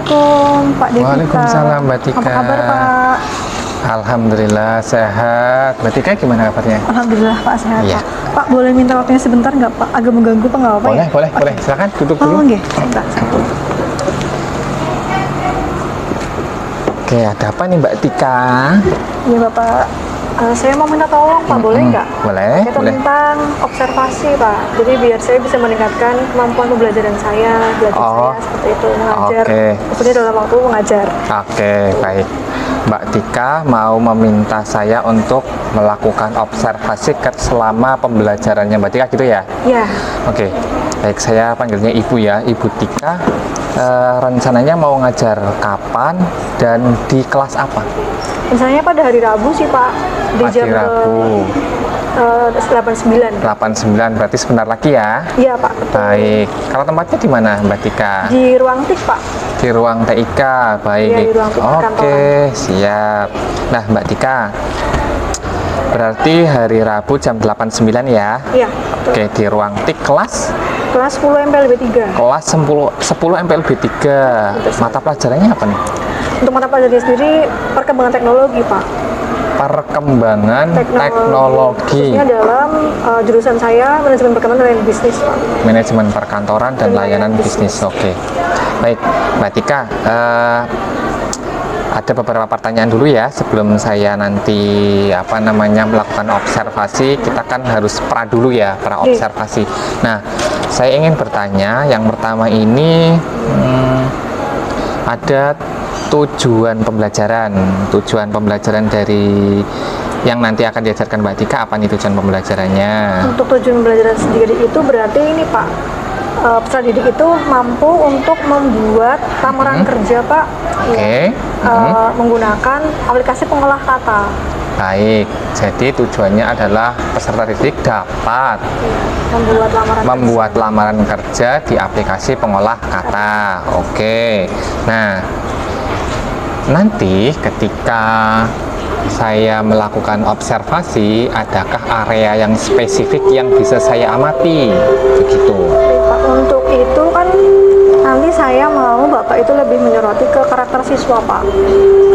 Assalamualaikum Pak Devita. Waalaikumsalam Mbak Tika. Apa kabar Pak? Alhamdulillah sehat. Mbak Tika gimana kabarnya? Alhamdulillah Pak sehat Iya. Pak. Pak boleh minta waktunya sebentar nggak Pak? Agak mengganggu Pak, nggak apa-apa Boleh, ya? boleh, boleh. Silakan duduk dulu. Oh nggih, sebentar. Oke, ada apa nih Mbak Tika? Iya Bapak, saya mau minta tolong Pak, boleh nggak? Boleh, Itu boleh. tentang observasi Pak. Jadi biar saya bisa meningkatkan kemampuan pembelajaran saya, belajar Oh, saya seperti itu, mengajar. oke. Maksudnya dalam waktu mengajar. Oke, baik. Mbak Tika mau meminta saya untuk melakukan observasi selama pembelajarannya Mbak Tika gitu ya? Ya, Oke, baik, saya panggilnya Ibu ya, Ibu Tika. Rencananya mau ngajar kapan dan di kelas apa? misalnya pada hari Rabu sih Pak, di Hari jam Rabu 89. 89, berarti sebentar lagi ya? Iya Pak, betul. Baik, kalau tempatnya di mana Mbak Tika? Di ruang TIK Pak. Di ruang TIK, baik. Iya, di ruang TIK Oke, kantoran. siap. Nah Mbak Tika, berarti hari Rabu jam 89 ya? Iya, betul. Oke, di ruang TIK kelas? Kelas 10 MPLB 3. Kelas 10 MPLB 3. Mata pelajarannya apa nih? Untuk mata pelajarannya sendiri perkembangan teknologi Pak. Perkembangan teknologi. Khususnya dalam jurusan saya manajemen perkembangan dan bisnis Pak. Manajemen perkantoran dan layanan bisnis. Oke, baik Mbak Tika, ada beberapa pertanyaan dulu ya sebelum saya nanti melakukan observasi. Kita kan harus pra dulu ya, pra Oke. observasi. Nah, saya ingin bertanya yang pertama ini, ada tujuan pembelajaran dari yang nanti akan diajarkan Mbak Tika. Apa nih tujuan pembelajarannya? Untuk tujuan pembelajaran sendiri itu berarti ini Pak, peserta didik itu mampu untuk membuat lamaran kerja Pak. Oke. Menggunakan aplikasi pengolah kata. Baik, jadi tujuannya adalah peserta didik dapat membuat lamaran kerja di aplikasi pengolah kata. Oke. Nah, nanti ketika saya melakukan observasi, adakah area yang spesifik yang bisa saya amati? Begitu. Pak, untuk itu kan nanti saya mau Bapak itu lebih menyoroti ke karakter siswa Pak.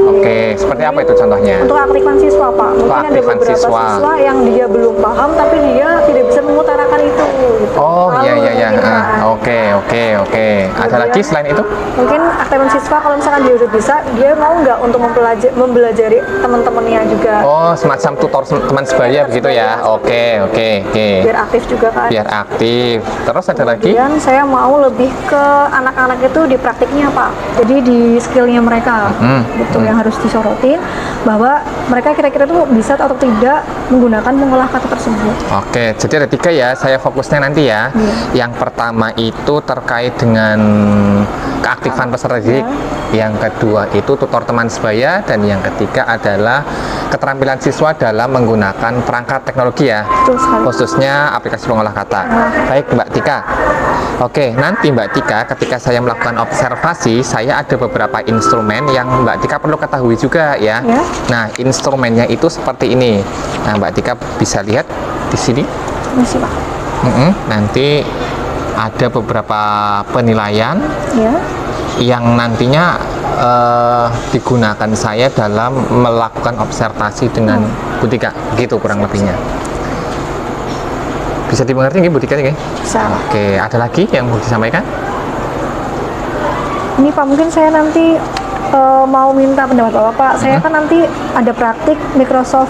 Oke, seperti apa itu contohnya? Untuk keaktifan siswa Pak, mungkin ada Keaktifan beberapa siswa. siswa yang dia belum paham tapi dia tidak bisa mengutarakan itu gitu. Oh, iya, Lalu iya, iya. mungkin, Oke. Ada lagi selain itu? mungkin aktifan siswa kalau misalkan dia udah bisa, dia mau nggak untuk mempelajari teman-temannya juga. Oh, semacam tutor teman sebaya begitu ya? Oke. Biar aktif juga kan. Biar aktif. Terus ada lagi? Kemudian saya mau lebih ke anak-anak itu di praktiknya Pak, jadi di skillnya mereka gitu yang harus disorotin, bahwa mereka kira-kira tuh bisa atau tidak menggunakan pengolah kata tersebut. Oke, jadi ada 3 ya, saya fokusnya nanti ya. Yang pertama itu terkait dengan keaktifan peserta didik, yang kedua itu tutor teman sebaya, dan yang ketiga adalah keterampilan siswa dalam menggunakan perangkat teknologi ya, Betul sekali. khususnya aplikasi pengolah kata. Baik Mbak Tika. Oke, nanti Mbak Tika ketika saya melakukan observasi, saya ada beberapa instrumen yang Mbak Tika perlu ketahui juga ya. Ya. Nah, instrumennya itu seperti ini. Nah, Mbak Tika bisa lihat di sini. Misi Pak. Nanti ada beberapa penilaian Ya. yang nantinya digunakan saya dalam melakukan observasi dengan Bu Tika, gitu kurang lebihnya. Bisa dimengerti nggih Bu Tika nggih? Bisa. Oke, ada lagi yang mau disampaikan? Ini Pak, mungkin saya nanti mau minta pendapat Bapak Pak. Saya kan nanti ada praktik Microsoft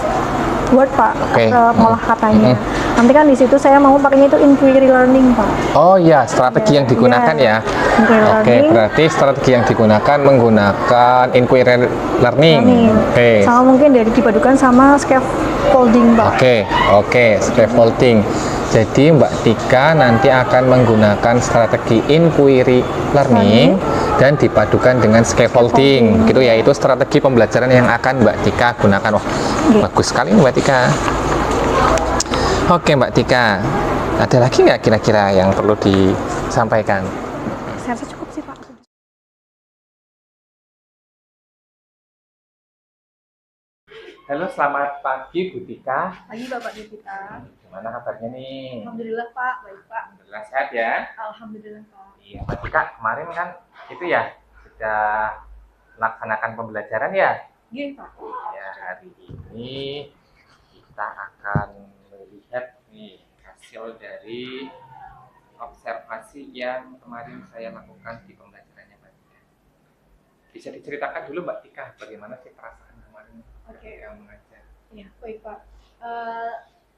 Word Pak, Oke. pengolah katanya. Nanti kan di situ saya mau pakainya itu inquiry learning Pak. Oh iya, strategi yang digunakan ya. Inquiry Oke, learning. berarti strategi yang digunakan menggunakan inquiry learning. Oke. Sama mungkin dari dipadukan sama scaffolding Pak. Oke, scaffolding. Jadi Mbak Tika nanti akan menggunakan strategi inquiry learning dan dipadukan dengan scaffolding, gitu ya. Itu strategi pembelajaran yang akan Mbak Tika gunakan. Wah, bagus sekali Mbak Tika. Oke Mbak Tika, ada lagi nggak kira-kira yang perlu disampaikan? Saya rasa cukup sih Pak. Halo, selamat pagi Bu Tika. Pagi Bapak Devita. Gimana kabarnya nih? Alhamdulillah Pak, baik Pak. Alhamdulillah sehat ya. Alhamdulillah Pak. Iya Mbak Tika, kemarin kan itu ya sudah melaksanakan pembelajaran ya? Iya, Pak. Ya, hari ini kita akan melihat nih hasil dari observasi yang kemarin saya lakukan di pembelajarannya Mbak Tika. Bisa diceritakan dulu Mbak Tika, bagaimana sih perasaan kemarin ketika mengajar? Ya, baik Pak.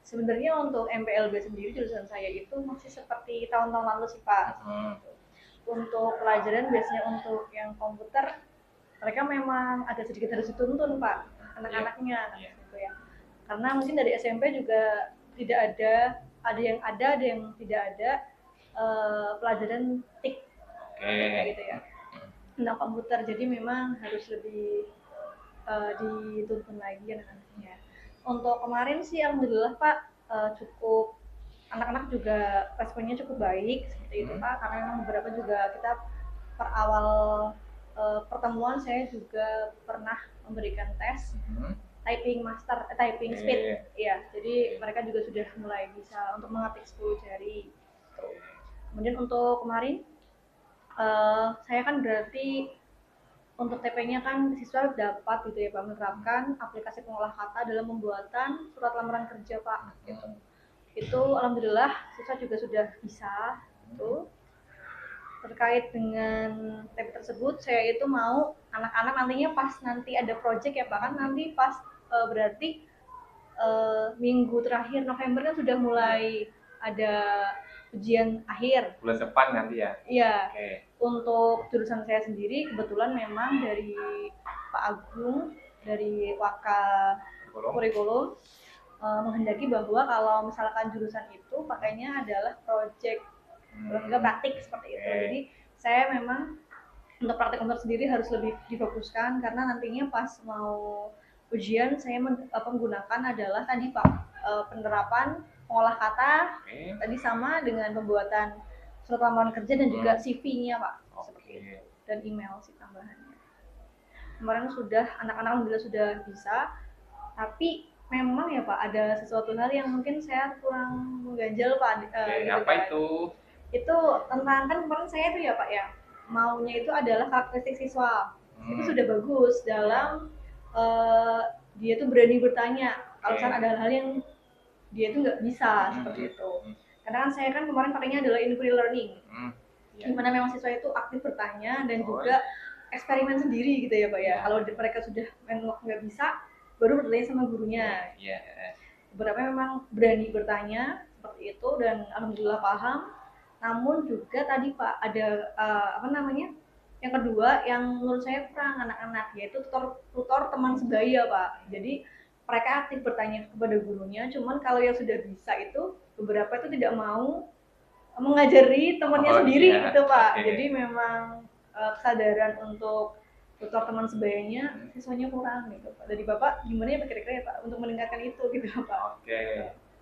Sebenarnya untuk MPLB sendiri jurusan saya itu masih seperti tahun-tahun lalu sih Pak. Untuk pelajaran biasanya untuk yang komputer mereka memang ada sedikit harus dituntun Pak anak-anaknya gitu ya. Karena mungkin dari SMP juga tidak ada yang ada yang tidak ada pelajaran TIK kayak gitu ya tentang komputer. Jadi memang harus lebih dituntun lagi anak-anaknya. Untuk kemarin sih alhamdulillah Pak cukup anak-anak juga responnya cukup baik seperti itu Pak, karena memang beberapa juga kita per awal pertemuan saya juga pernah memberikan tes typing speed ya, jadi mereka juga sudah mulai bisa untuk mengetik 10 jari. Kemudian untuk kemarin saya kan berarti untuk TP-nya kan siswa dapat gitu ya Pak menerapkan aplikasi pengolah kata dalam pembuatan surat lamaran kerja Pak gitu. Itu alhamdulillah siswa juga sudah bisa itu. Terkait dengan TP tersebut saya itu mau anak-anak nantinya pas nanti ada project ya Pak, kan nanti pas berarti minggu terakhir November kan sudah mulai ada ujian akhir bulan depan nanti ya? Iya. Untuk jurusan saya sendiri kebetulan memang dari Pak Agung dari Waka Kurikulum menghendaki bahwa kalau misalkan jurusan itu pakainya adalah project enggak praktik seperti itu. Jadi saya memang untuk praktik komputer sendiri harus lebih difokuskan karena nantinya pas mau ujian saya menggunakan adalah tadi Pak penerapan pengolah kata tadi sama dengan pembuatan surat lamaran kerja dan juga CV-nya Pak seperti itu dan email sih tambahannya. Kemarin sudah anak-anak alhamdulillah sudah bisa, tapi memang ya Pak ada sesuatu hal yang mungkin saya kurang mengganjal Pak. Gitu apa kan. Itu tentang kan kemarin saya tuh ya Pak ya maunya itu adalah karakteristik siswa itu sudah bagus dalam dia tuh berani bertanya kalau misalnya ada hal yang dia tuh nggak bisa seperti itu. Karena kan saya kan kemarin pakainya adalah inquiry learning, dimana memang siswa itu aktif bertanya dan juga eksperimen sendiri gitu ya Pak ya. Kalau mereka sudah nggak bisa baru bertanya sama gurunya. Beberapa memang berani bertanya seperti itu dan alhamdulillah paham. Namun juga tadi Pak ada yang kedua yang menurut saya kurang anak-anak yaitu tutor teman sebaya Pak. Jadi mereka aktif bertanya kepada gurunya, cuman kalau yang sudah bisa itu beberapa itu tidak mau mengajari temannya sendiri gitu Pak. Jadi memang kesadaran untuk tutor teman sebayanya siswanya kurang gitu Pak. Dari Bapak gimana ya kira-kira ya Pak untuk meningkatkan itu gitu Pak?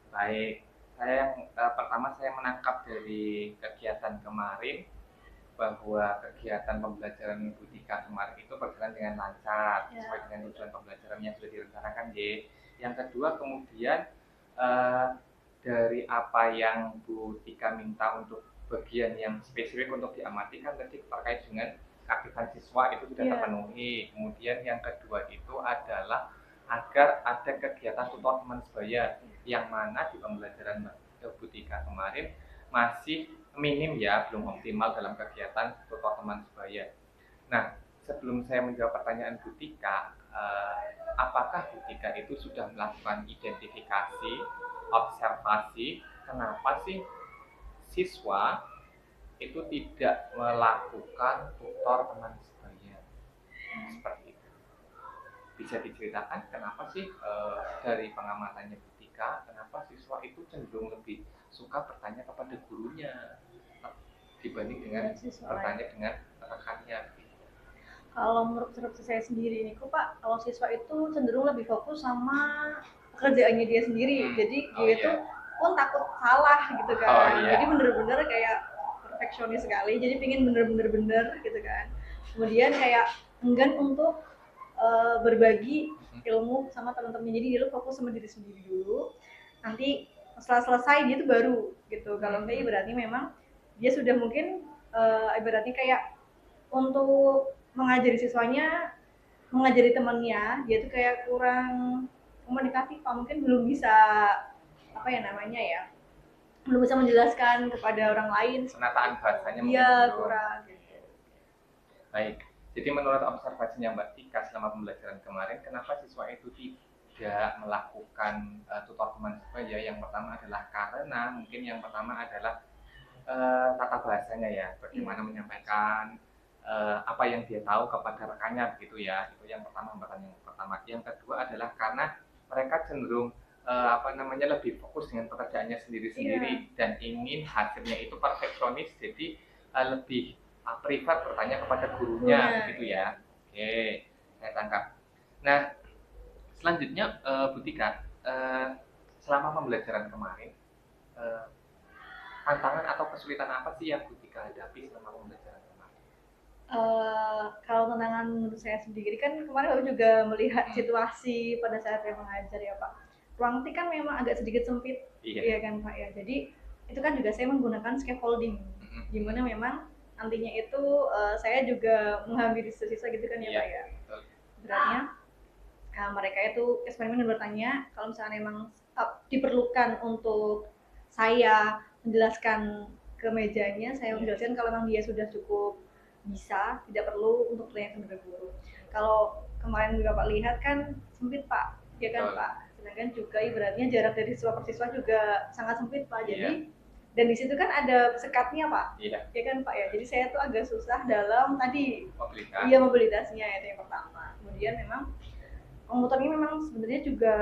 Baik. Pertama saya menangkap dari kegiatan kemarin bahwa kegiatan pembelajaran Bu Tika kemarin itu berjalan dengan lancar sesuai dengan tujuan pembelajaran yang sudah direncanakan Yang kedua kemudian dari apa yang Bu Tika minta untuk bagian yang spesifik untuk diamati kan tadi terkait dengan keaktifan siswa itu sudah terpenuhi. Kemudian yang kedua itu adalah agar ada kegiatan tutor teman sebaya yang mana di pembelajaran Bu Tika kemarin masih minim ya, belum optimal dalam kegiatan tutor teman sebaya. Nah, sebelum saya menjawab pertanyaan Bu Tika, apakah Bu Tika itu sudah melakukan identifikasi, observasi, kenapa sih siswa itu tidak melakukan tutor teman sebaya? Seperti itu. Bisa diceritakan kenapa sih dari pengamatannya Bu Tika, kenapa siswa itu cenderung lebih suka bertanya kepada gurunya dibanding dengan bertanya dengan rekannya? Kalau menurut saya sendiri ini kok Pak, kalau siswa itu cenderung lebih fokus sama pekerjaannya dia sendiri. Jadi dia itu pun takut salah gitu kan. Jadi bener-bener kayak perfeksionis sekali. Jadi pingin bener-bener gitu kan. Kemudian kayak enggan untuk berbagi ilmu sama teman-teman. Jadi dia fokus sama diri sendiri dulu. Nanti setelah selesai dia tuh baru gitu. Kalau enggak berarti memang dia sudah mungkin ibaratnya kayak untuk mengajari siswanya, mengajari temannya, dia tuh kayak kurang komunikatif Pak, mungkin belum bisa apa ya namanya ya, belum bisa menjelaskan kepada orang lain. Penataan bahasanya mungkin Iya, belum. kurang gitu. Baik, jadi menurut observasinya Mbak Tika selama pembelajaran kemarin, kenapa siswa itu tidak melakukan tutor teman sebaya? Yang pertama adalah karena mungkin yang pertama adalah tata bahasanya ya, bagaimana menyampaikan apa yang dia tahu kepada rekannya begitu ya. Itu yang pertama, hambatan yang pertama. Yang kedua adalah karena mereka cenderung lebih fokus dengan pekerjaannya sendiri-sendiri dan ingin hasilnya itu perfeksionis, jadi lebih prefer bertanya kepada gurunya begitu ya. Oke, saya tangkap. Nah, selanjutnya Bu Tika, selama pembelajaran kemarin tantangan atau kesulitan apa sih yang Bu Tika hadapi selama pembelajaran kemarin? Kalau tantangan menurut saya sendiri kan kemarin aku juga melihat situasi pada saat saya mengajar ya Pak. Ruang T kan memang agak sedikit sempit, iya kan Pak ya. Jadi itu kan juga saya menggunakan scaffolding, gimana memang nantinya itu saya juga menghampiri siswa gitu kan ya Pak ya. Beratnya mereka itu eksperimen dan bertanya kalau misalnya memang diperlukan untuk saya menjelaskan ke mejanya, saya menjelaskan kalau memang dia sudah cukup bisa, tidak perlu untuk bertanya kepada guru. Kalau kemarin Bapak lihat kan sempit Pak, ya kan Pak. Sedangkan juga ibaratnya jarak dari siswa per siswa juga sangat sempit Pak. Jadi dan di situ kan ada sekatnya Pak, ya kan Pak ya. Jadi saya tuh agak susah dalam tadi mobilitasnya itu yang pertama. Kemudian memang komputernya memang sebenarnya juga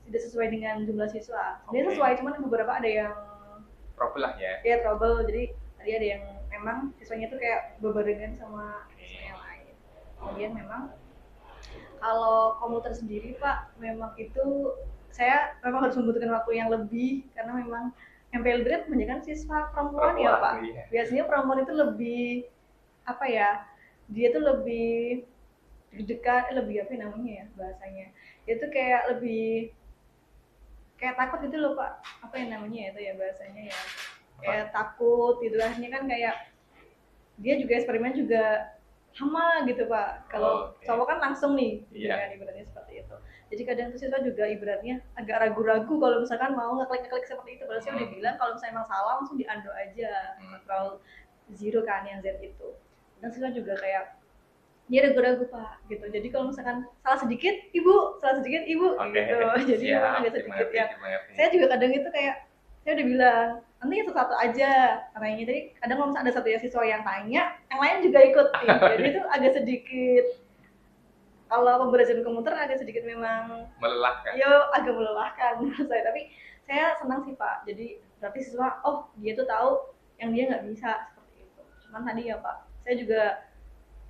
tidak sesuai dengan jumlah siswa. Sebenarnya sesuai, cuman beberapa ada yang trouble lah ya. Iya trouble. Jadi tadi ada yang memang siswanya tuh kayak berbarengan sama siswa yang lain. Kemudian memang kalau komputer sendiri Pak, memang itu saya memang harus membutuhkan waktu yang lebih karena memang MPL Grade kebanyakan siswa perempuan ya Pak. Iya. Biasanya perempuan itu lebih apa ya? Dia tuh lebih dekat, lebih apa namanya ya bahasanya? Dia tuh kayak lebih kayak takut gitu loh Pak. Apa yang namanya itu ya bahasanya ya? Kayak takut gitu akhirnya kan kayak dia juga eksperimen juga hama gitu Pak. Kalau cowok kan langsung nih, kan ibaratnya seperti itu. Jadi kadang tuh siswa juga ibaratnya agak ragu-ragu kalau misalkan mau ngeklik seperti itu. Padahal saya udah bilang kalau misalnya emang salah langsung di-undo aja, control zero kan yang Z itu. Dan siswa juga kayak dia ragu-ragu Pak gitu. Jadi kalau misalkan salah sedikit ibu gitu. Jadi agak sedikit ya. Saya juga kadang itu kayak saya udah bilang nanti satu aja katanya. Jadi kadang kalau misalnya ada satu ya siswa yang tanya, yang lain juga ikut nih. Jadi itu agak sedikit kalau pembelajaran komputer agak sedikit memang melelahkan. Yo agak melelahkan menurut saya. Tapi saya senang sih Pak. Jadi berarti siswa dia tuh tahu yang dia nggak bisa seperti itu. Cuman tadi ya Pak, saya juga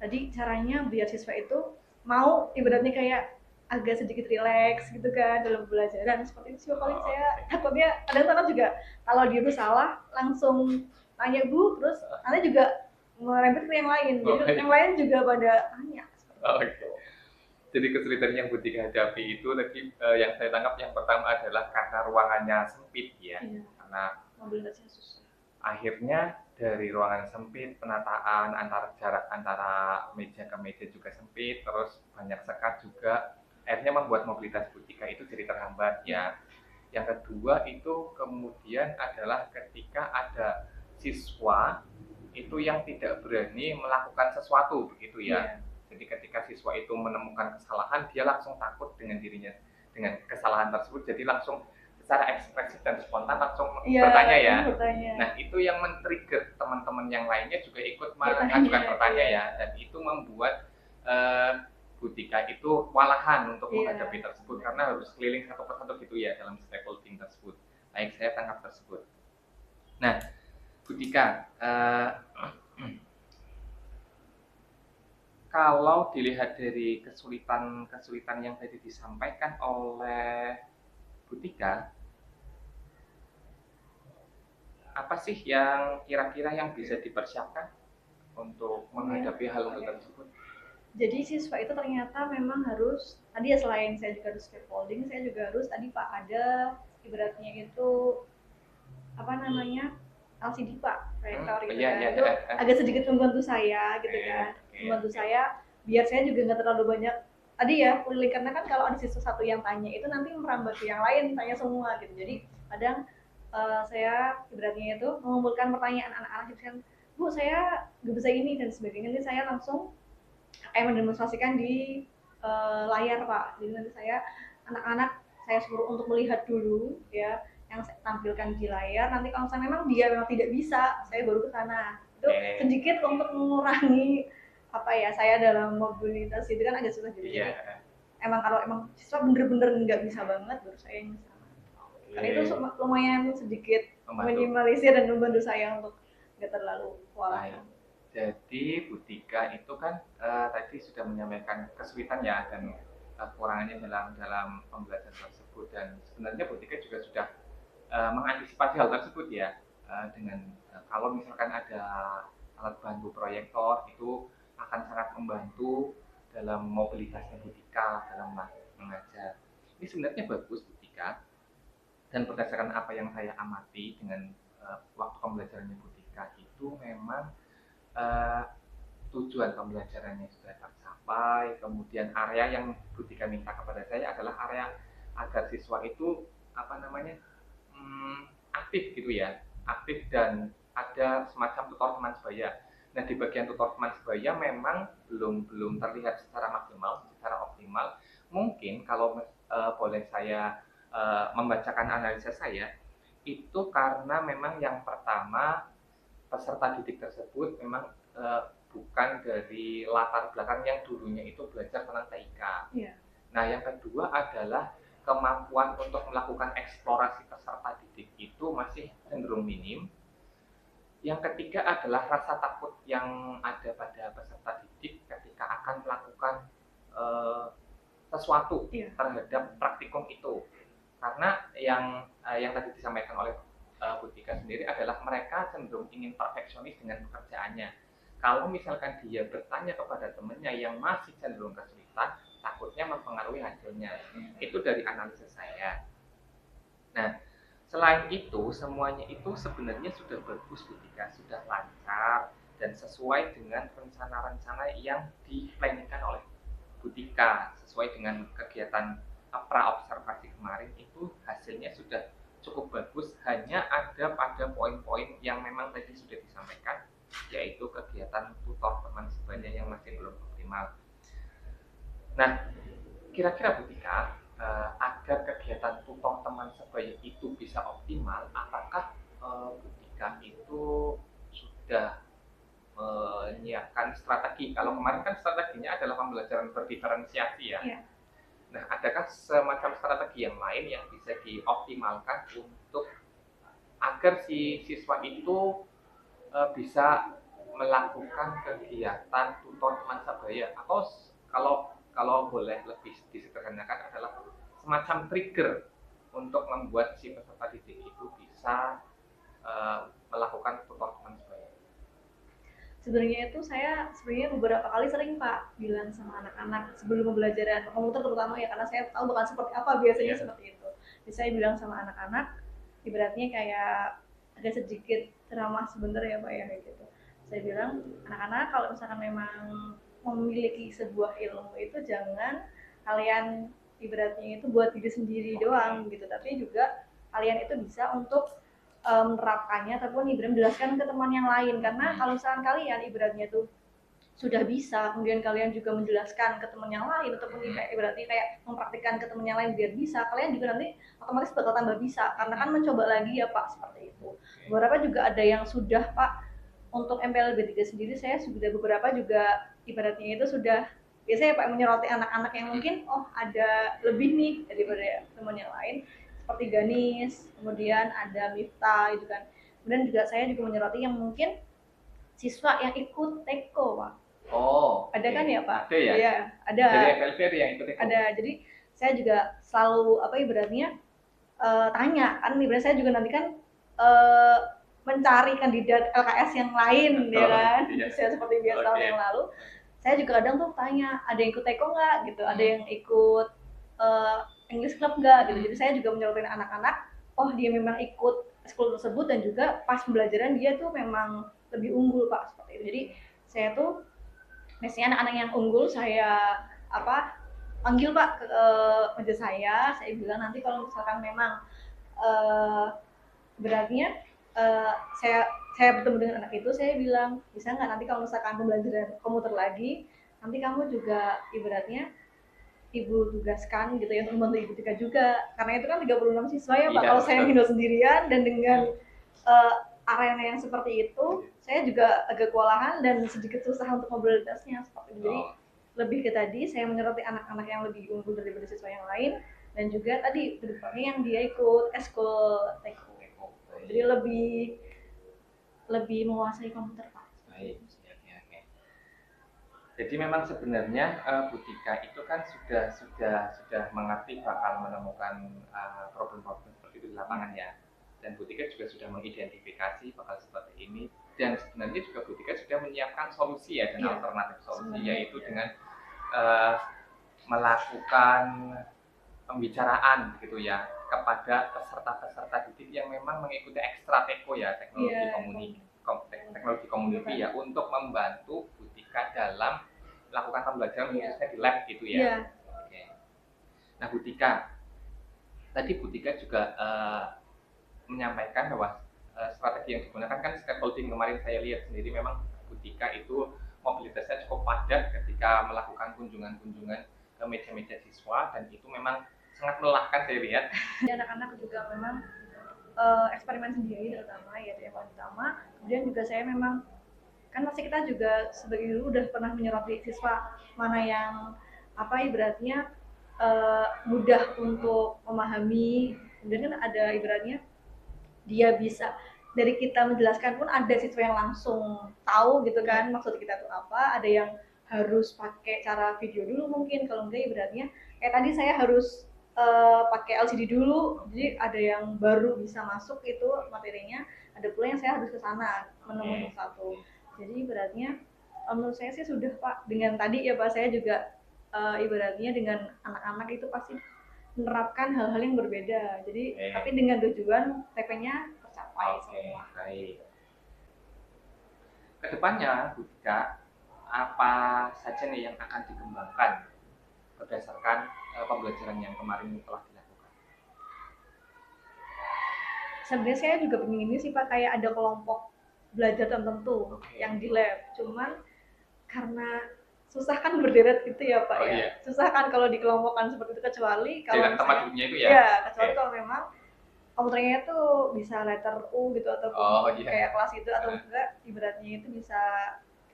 tadi caranya biar siswa itu mau ibaratnya kayak agak sedikit rileks gitu kan dalam pembelajaran seperti itu sih paling saya takutnya kadang-kadang juga kalau dia tuh salah langsung tanya Bu terus nanti juga merembet ke yang lain jadi yang lain juga pada tanya Jadi kesulitan yang Bu Tika hadapi itu tadi yang saya tangkap yang pertama adalah karena ruangannya sempit ya. Karena mobilitasnya susah. Akhirnya dari ruangan sempit, penataan jarak antara meja ke meja juga sempit, terus banyak sekat juga, akhirnya membuat mobilitas Bu Tika itu jadi terhambat ya. Yang kedua itu kemudian adalah ketika ada siswa itu yang tidak berani melakukan sesuatu begitu ya. Jadi ketika siswa itu menemukan kesalahan, dia langsung takut dengan dirinya, dengan kesalahan tersebut, jadi langsung secara ekspresif dan spontan langsung bertanya ya. Nah itu yang men-trigger teman-teman yang lainnya juga ikut mengajukan pertanyaan ya, dan itu membuat Bu Tika itu walahan untuk menghadapi tersebut karena harus keliling satu persatu gitu ya dalam scaffolding tersebut. Baik, saya tangkap tersebut. Nah, Bu Tika, kalau dilihat dari kesulitan yang tadi disampaikan oleh Bu Tika, apa sih yang kira-kira yang bisa dipersiapkan untuk menghadapi hal-hal tersebut? Jadi siswa itu ternyata memang harus, tadi ya selain saya juga harus scaffolding, saya juga harus tadi Pak ada ibaratnya itu apa namanya LCD Pak, proyektor gitu kan, itu agak sedikit membantu saya gitu kan, membantu saya biar saya juga nggak terlalu banyak tadi ya keliling, karena kan kalau ada siswa satu yang tanya itu nanti merambat ke yang lain tanya semua gitu. Jadi kadang saya ibaratnya itu mengumpulkan pertanyaan anak-anak gitu kan, Bu saya nggak bisa ini dan sebagainya, nanti saya langsung kayak mendemonstrasikan di layar Pak. Jadi nanti saya anak-anak saya suruh untuk melihat dulu ya yang saya tampilkan di layar, nanti kalau saya memang dia memang tidak bisa saya baru ke sana. Itu sedikit untuk mengurangi apa ya, saya dalam mobilitas itu kan agak susah jadi emang kalau emang siswa bener-bener nggak bisa banget baru saya yang bisa. Karena itu lumayan sedikit minimalisir dan membantu saya untuk nggak terlalu kewalahan. Jadi Bu Tika itu kan tadi sudah menyampaikan kesulitan ya dan kekurangannya dalam pembelajaran tersebut, dan sebenarnya Bu Tika juga sudah mengantisipasi hal tersebut ya, dengan kalau misalkan ada alat bantu proyektor itu akan sangat membantu dalam mobilitasnya Bu Tika dalam mengajar. Ini sebenarnya bagus Bu Tika, dan berdasarkan apa yang saya amati dengan waktu pembelajarannya Bu Tika itu memang tujuan pembelajarannya sudah tercapai. Kemudian area yang Bu Tika minta kepada saya adalah area agar siswa itu aktif gitu ya, aktif dan ada semacam tutor teman sebaya. Nah, di bagian tutor teman sebaya memang belum terlihat secara maksimal, secara optimal. Mungkin kalau boleh saya membacakan analisa saya, itu karena memang yang pertama peserta didik tersebut memang bukan dari latar belakang yang dulunya itu belajar tentang TIK. Yeah. Nah, yang kedua adalah kemampuan untuk melakukan eksplorasi peserta didik itu masih cenderung minim. Yang ketiga adalah rasa takut yang ada pada peserta didik ketika akan melakukan sesuatu terhadap praktikum itu. Karena yang tadi disampaikan oleh Bu Tika sendiri adalah mereka cenderung ingin perfeksionis dengan pekerjaannya. Kalau misalkan dia bertanya kepada temannya yang masih cenderung kesulitan, takutnya mempengaruhi hasilnya. Itu dari analisis saya. Nah, selain itu, semuanya itu sebenarnya sudah bagus Bu Tika, sudah lancar dan sesuai dengan rencana-rencana yang diplanningkan oleh Bu Tika, sesuai dengan kegiatan pra-observasi kemarin itu hasilnya sudah cukup bagus. Hanya ada pada poin-poin yang memang tadi sudah disampaikan, yaitu kegiatan tutor teman sebaya yang masih belum optimal. Nah, kira-kira Bu Tika, agar kegiatan tutor teman sebaya itu bisa optimal, apakah Bu Tika itu sudah menyiapkan strategi? Kalau kemarin kan strateginya adalah pembelajaran berdiferensiasi ya. Yeah. Nah, adakah semacam strategi yang lain yang bisa dioptimalkan untuk agar si siswa itu bisa melakukan kegiatan tutor teman sebaya, atau kalau boleh lebih disederhanakan adalah semacam trigger untuk membuat si peserta didik itu bisa melakukan tutor teman sebaya? Sebenarnya itu saya beberapa kali sering Pak bilang sama anak-anak sebelum pembelajaran komputer terutama ya, karena saya tahu bakal seperti apa biasanya seperti itu. Jadi saya bilang sama anak-anak, ibaratnya kayak ada sedikit ceramah sebentar ya Pak ya, kayak gitu. Saya bilang, anak-anak kalau misalkan memang memiliki sebuah ilmu itu jangan kalian ibaratnya itu buat diri sendiri doang gitu, tapi juga kalian itu bisa untuk menerapkannya ataupun ibaratnya menjelaskan ke teman yang lain. Karena kalau misalkan kalian ibaratnya tuh sudah bisa, kemudian kalian juga menjelaskan ke teman yang lain ataupun ibaratnya kayak mempraktikkan ke teman yang lain biar bisa, kalian juga nanti otomatis bakal tambah bisa karena kan mencoba lagi ya Pak, seperti itu. Beberapa juga ada yang sudah Pak, untuk MPLB 3 sendiri saya sudah beberapa juga ibaratnya itu sudah biasanya Pak menyoroti anak-anak yang mungkin ada lebih nih daripada teman yang lain, seperti Ganis, kemudian ada Miftah itu kan. Kemudian juga saya juga menyoroti yang mungkin siswa yang ikut TEKO Pak. Oh, ada kan ya Pak? Ada ya? Iya, ada. Dari FLV yang ikut TEKO? Ada, jadi saya juga selalu ibaratnya tanya, kan ibaratnya saya juga nanti kan mencari kandidat LKS yang lain ya kan, saya seperti biasa tahun yang lalu. Saya juga kadang tuh tanya, ada yang ikut TEKO nggak gitu, ada yang ikut English Club nggak gitu. Jadi saya juga menyeluruhin anak-anak, oh dia memang ikut sekolah tersebut dan juga pas pembelajaran dia tuh memang lebih unggul Pak, seperti itu. Jadi saya tuh Biasanya anak-anak yang unggul saya panggil Pak ke meja saya bilang nanti kalau misalkan memang beratnya saya bertemu dengan anak itu, saya bilang bisa nggak nanti kalau misalkan pembelajaran komputer lagi, nanti kamu juga ibaratnya ibu tugaskan gitu ya untuk membantu ibu Tika juga, karena itu kan 36 siswa ya Pak. Kalau saya handle sendirian dan dengan arena yang seperti itu, saya juga agak kewalahan dan sedikit susah untuk mobilitasnya seperti itu. Jadi lebih ke tadi saya menyoroti anak-anak yang lebih unggul daripada siswa yang lain, dan juga tadi kedepannya yang dia ikut eskul Teko. Jadi lebih menguasai komputer Pak. Baik. Jadi memang sebenarnya Bu Tika itu kan sudah mengerti bakal menemukan problem-problem seperti itu di lapangan ya. Dan Bu Tika juga sudah mengidentifikasi bakal seperti ini. Dan sebenarnya juga Bu Tika sudah menyiapkan solusi ya, dan alternatif solusi, yaitu dengan melakukan pembicaraan gitu ya kepada peserta-peserta didik yang memang mengikuti ekstra Teko ya, teknologi community ya, untuk membantu Bu Tika dalam melakukan pembelajaran khususnya di lab gitu ya. Oke. Nah Bu Tika, tadi Bu Tika juga menyampaikan bahwa strategi yang digunakan kan scaffolding. Kemarin saya lihat sendiri memang Bu Tika itu mobilitasnya cukup padat ketika melakukan kunjungan-kunjungan ke meja-meja siswa, dan itu memang sangat melelahkan saya lihat. Anak-anak juga memang eksperimen sendiri terutama ya, yang paling utama. Kemudian juga saya memang kan masih kita juga sebagai guru udah pernah menyoroti siswa mana yang ibaratnya mudah untuk memahami. Kemudian kan ada ibaratnya dia bisa dari kita menjelaskan pun ada siswa yang langsung tahu gitu kan maksud kita itu apa, ada yang harus pakai cara video dulu mungkin, kalau enggak ibaratnya kayak tadi saya harus pakai LCD dulu, jadi ada yang baru bisa masuk itu materinya, ada pula yang saya harus ke sana menemui satu. Jadi ibaratnya menurut saya sih sudah Pak, dengan tadi ya Pak, saya juga ibaratnya dengan anak-anak itu pasti menerapkan hal-hal yang berbeda, jadi tapi dengan tujuan TP-nya tercapai semua. Baik. Kedepannya Bu Tika, apa saja nih yang akan dikembangkan berdasarkan pembelajaran yang kemarin telah dilakukan? Sebenarnya saya juga pengen ini sih Pak, kayak ada kelompok belajar tertentu yang di lab, cuman karena susah kan berderet gitu ya Pak ya. Susah kan kalau dikelompokkan seperti itu, kecuali kalau tempat duduknya itu ya. Iya, kecuali kalau memang komputernya itu bisa letter U gitu, atau kayak kelas itu, atau enggak ibaratnya itu bisa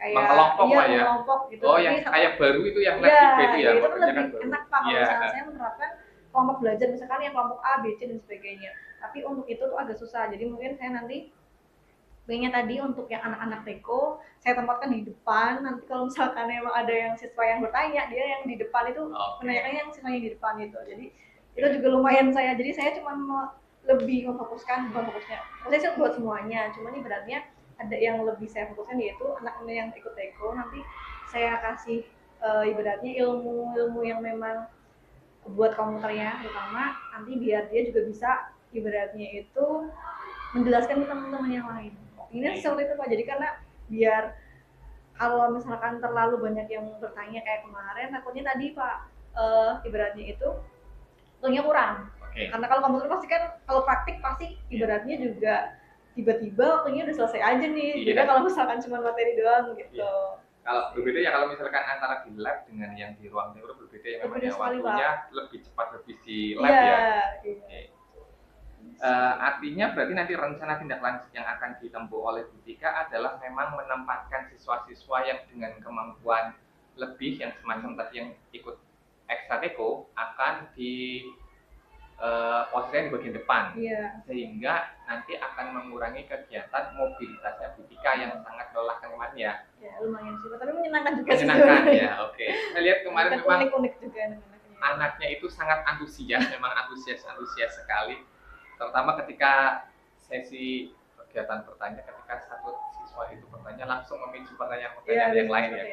kayak mengelompok gitu. Yang kayak baru itu yang lab itu ya. Itu kan lebih enak Pak kalau misalnya saya menerapkan kelompok belajar, misalkan yang kelompok A, B, C dan sebagainya. Tapi untuk itu tuh agak susah. Jadi mungkin saya nanti pengennya tadi untuk yang anak-anak Teko saya tempatkan di depan. Nanti kalau misalkan memang ada yang siswa yang bertanya, dia yang di depan itu menanyakan yang siswa yang di depan itu. Jadi itu juga lumayan saya. Jadi saya cuma lebih memfokuskan, maksudnya saya buat semuanya, cuman ibaratnya ada yang lebih saya fokuskan, yaitu anak-anak yang ikut Teko. Nanti saya kasih ibaratnya ilmu-ilmu yang memang buat komputernya terutama, nanti biar dia juga bisa ibaratnya itu menjelaskan ke teman-teman yang lain. Ini seperti itu Pak, jadi karena biar kalau misalkan terlalu banyak yang bertanya kayak kemarin, takutnya tadi Pak ibaratnya itu waktunya kurang. Karena kalau komputer pasti kan, kalau praktik pasti ibaratnya juga tiba-tiba waktunya udah selesai aja nih. Jadi kalau misalkan cuma materi doang gitu. Kalau berbeda ya, kalau misalkan antara di lab dengan yang di ruang teori berbeda ya, memang waktunya lebih cepat lebih di lab artinya berarti nanti rencana tindak lanjut yang akan ditempuh oleh Bu Tika adalah memang menempatkan siswa-siswa yang dengan kemampuan lebih, yang semacam tadi yang ikut ekstra Teko, akan di posisinya di bagian depan, sehingga nanti akan mengurangi kegiatan mobilitasnya Bu Tika yang sangat melelahkan kemarin ya. Ya lumayan sih, tapi menyenangkan juga. Menyenangkan ya, oke. Saya lihat kemarin memang unik-unik juga anaknya itu sangat antusias, memang antusias sekali. Terutama ketika sesi kegiatan bertanya, ketika satu siswa itu bertanya langsung memicu pertanyaan yang lain ya.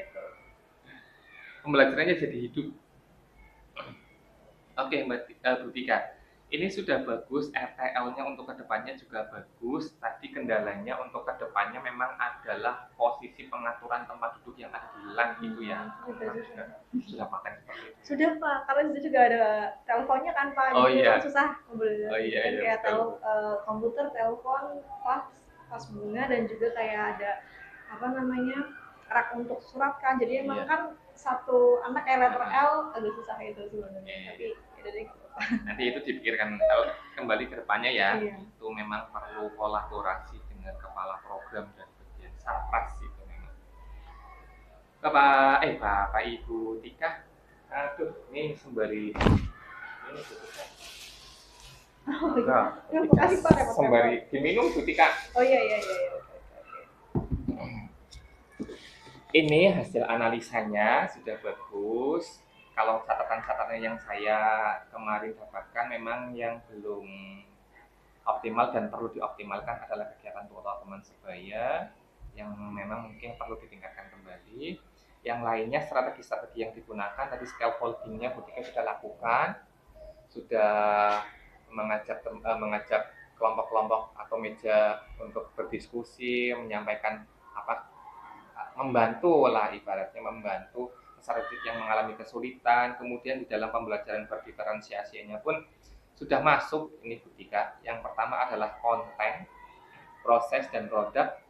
Pembelajarannya jadi hidup. Oke, Bu Tika. Ini sudah bagus, RTL-nya untuk kedepannya juga bagus. Tadi kendalanya untuk kedepannya memang adalah posisi pengaturan tempat duduk yang ada di LAN itu ya. Gitu juga. Sudah paten seperti itu. Sudah Pak, karena di situ juga ada teleponnya kan Pak, Oh, jadi iya. kan susah mobilnya. Oh, iya, Kan iya, kayak betul. komputer, telepon, pas bunga dan juga kayak ada apa namanya rak untuk surat kan. Jadi emang Iya. kan satu anak kayak letter L agak susah itu sebenarnya. Iya. Tapi ya dari Nanti itu dipikirkan kembali ke depannya ya. Iya. Itu memang perlu kolaborasi dengan kepala program dan bagian sarpras itu memang. Bapak Ibu Tika, aduh ini sembari ini tutupnya. Oh, Enggak, iya. Terima kasih Pak. repot-repot. sembari diminum Bu Tika. Oh iya. Oke. Ini hasil analisanya sudah bagus. Kalau catatan-catatan yang saya kemarin dapatkan memang yang belum optimal dan perlu dioptimalkan adalah kegiatan tutor teman sebaya yang memang mungkin perlu ditingkatkan kembali. Yang lainnya strategi-strategi yang digunakan tadi scaffoldingnya Bu Tika sudah lakukan, sudah mengajak kelompok-kelompok atau meja untuk berdiskusi, menyampaikan membantu lah ibaratnya membantu peserta didik yang mengalami kesulitan. Kemudian di dalam pembelajaran berdiferensiasinya pun sudah masuk ini Bu Tika. Yang pertama adalah konten, proses dan produk.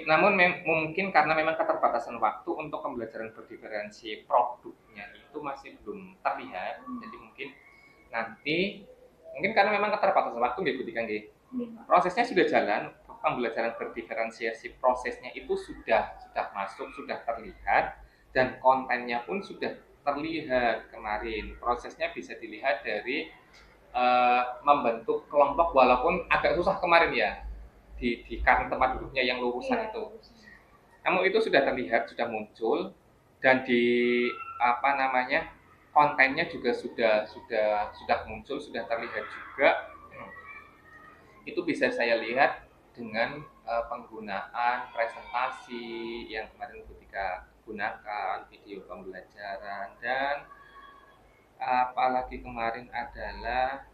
Namun mungkin karena memang keterbatasan waktu untuk pembelajaran berdiferensi produknya itu masih belum terlihat. Jadi mungkin karena memang keterbatasan waktu nggih Bu Tika nggih. Prosesnya sudah jalan, pembelajaran berdiferensiasi prosesnya itu sudah masuk, sudah terlihat, dan kontennya pun sudah terlihat kemarin. Prosesnya bisa dilihat dari membentuk kelompok walaupun agak susah kemarin ya di karena tempat duduknya yang lurusan itu. Namun itu sudah terlihat, sudah muncul, dan di kontennya juga sudah muncul, sudah terlihat juga. Itu bisa saya lihat dengan penggunaan presentasi yang kemarin ketika gunakan video pembelajaran, dan apalagi kemarin adalah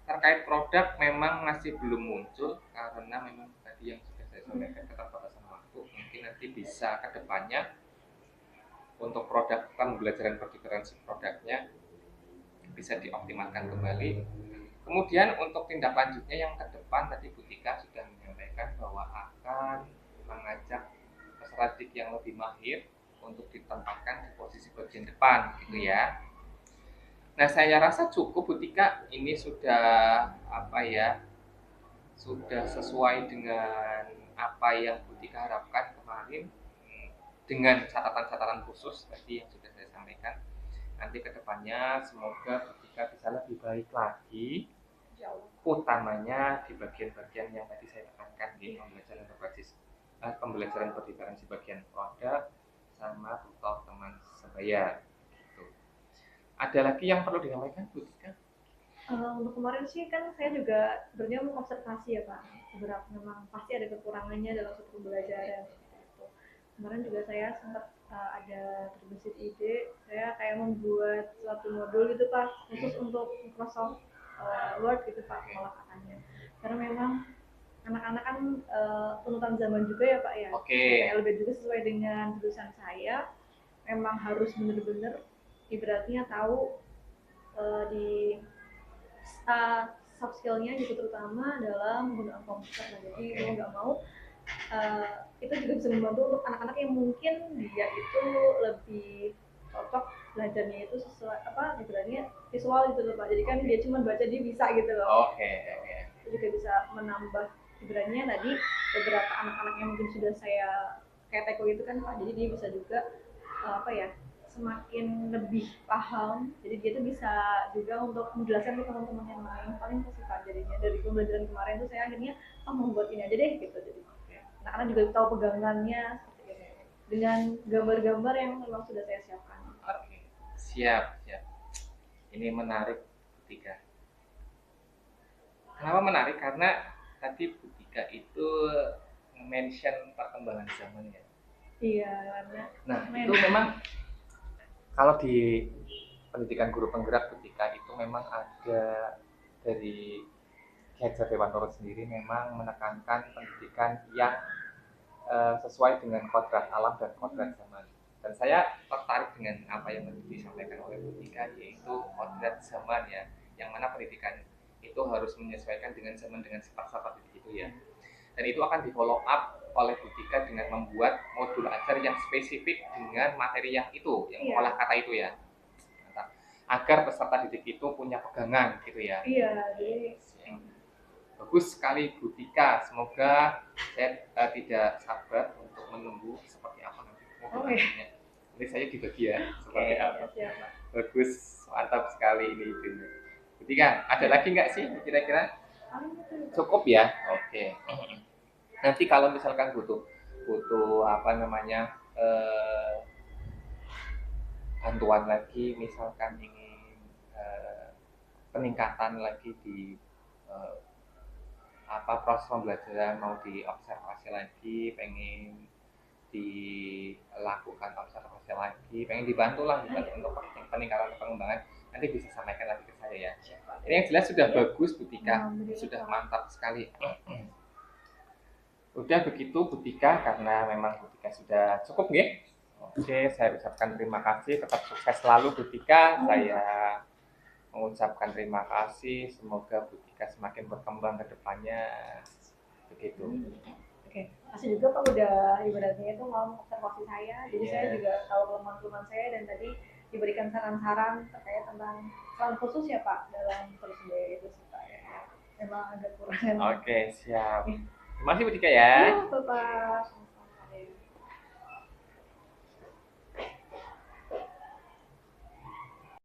terkait produk memang masih belum muncul karena memang tadi yang sudah saya sampaikan keterbatasan waktu. Mungkin nanti bisa ke depannya untuk produk pembelajaran berdiferensi produknya bisa dioptimalkan kembali. Kemudian untuk tindak lanjutnya yang ke depan tadi Bu Tika sudah menyampaikan bahwa akan mengajak peserta didik yang lebih mahir untuk ditempatkan di posisi bagian depan gitu ya. Nah, saya rasa cukup Bu Tika, ini sudah sudah sesuai dengan apa yang Bu Tika harapkan kemarin, dengan catatan-catatan khusus tadi yang sudah saya sampaikan. Nanti ke depannya semoga Bu Tika bisa lebih baik lagi, utamanya di bagian-bagian yang tadi saya tekankan, di pembelajaran berdiferensi bagian produk sama tutor teman sebaya. Gitu. Ada lagi yang perlu disampaikan Bu Tika? Untuk kemarin sih kan saya juga sebenarnya mengobservasi ya Pak, beberapa memang pasti ada kekurangannya dalam satu pembelajaran. Kemarin juga saya sempat ada terbesit ide, saya kayak membuat suatu modul gitu Pak, khusus untuk Microsoft Word gitu Pak, malah katanya. Karena memang anak-anak kan tuntutan zaman juga ya Pak ya. Oke. LB juga sesuai dengan jurusan saya, memang harus benar-benar ibaratnya tahu di soft skill-nya gitu, terutama dalam menggunakan komputer. Nah, jadi mau nggak mau itu juga bisa membantu untuk anak-anak yang mungkin dia itu lebih cocok belajarnya itu sesuai ibaratnya visual gitu loh Pak. Jadi kan dia cuma baca dia bisa gitu loh. Oke. Itu juga bisa menambah ibaratnya tadi beberapa anak-anak yang mungkin sudah saya kayak teko gitu kan Pak. Jadi dia bisa juga semakin lebih paham, jadi dia tuh bisa juga untuk menjelaskan ke teman-teman yang lain. Paling sih Pak, jadinya dari pembelajaran kemarin tuh saya akhirnya membuat ini aja deh gitu. Jadi anak-anak juga tahu pegangannya seperti ini dengan gambar-gambar yang memang sudah saya siapkan. Oke. Siap. Ini menarik Bu Tika. Kenapa menarik? Karena tadi Bu Tika itu mention perkembangan zaman ya. Iya, karena Nah, itu memang kalau di pendidikan guru penggerak Butika itu memang ada dari Ki Hajar Dewantoro sendiri memang menekankan pendidikan yang sesuai dengan kodrat alam dan kodrat zaman. Dan saya tertarik dengan apa yang disampaikan oleh Butika, yaitu kodrat zaman ya, yang mana pendidikan itu harus menyesuaikan dengan zaman dengan sifat-sifat didik itu ya. Dan itu akan di follow up oleh Butika dengan membuat modul ajar yang spesifik dengan materi yang itu, yang olah kata itu ya, agar peserta didik itu punya pegangan gitu ya. Iya, jadi bagus sekali Butika, semoga saya tidak sabar untuk menunggu seperti apa nanti modulnya. Nanti saya dibagi ya seperti apa. Bagus, mantap sekali ini idenya. Butika, ada lagi nggak sih kira-kira? Cukup ya? Oke. Nanti kalau misalkan butuh apa namanya bantuan lagi, misalkan ingin peningkatan lagi di proses pembelajaran, mau diobservasi lagi, pengen dilakukan observasi lagi, pengen dibantu untuk peningkatan pengembangan, nanti bisa sampaikan lagi ke saya ya. Ini yang jelas sudah bagus Butika, sudah mantap sekali. Udah begitu Butika, karena memang Butika sudah cukup ya. Oke, saya ucapkan terima kasih, tetap sukses selalu Butika. Saya mengucapkan terima kasih, semoga Butika semakin berkembang ke depannya. Begitu. Oke, makasih juga Pak udah ibaratnya itu mau observasi saya, jadi saya juga tahu kelemahan-kelemahan saya dan tadi diberikan saran-saran terkait tentang peran khusus ya Pak dalam Persebaya itu sih Pak ya. Memang agak kurang. Oke, siap. Terima kasih Butika ya. Bapak.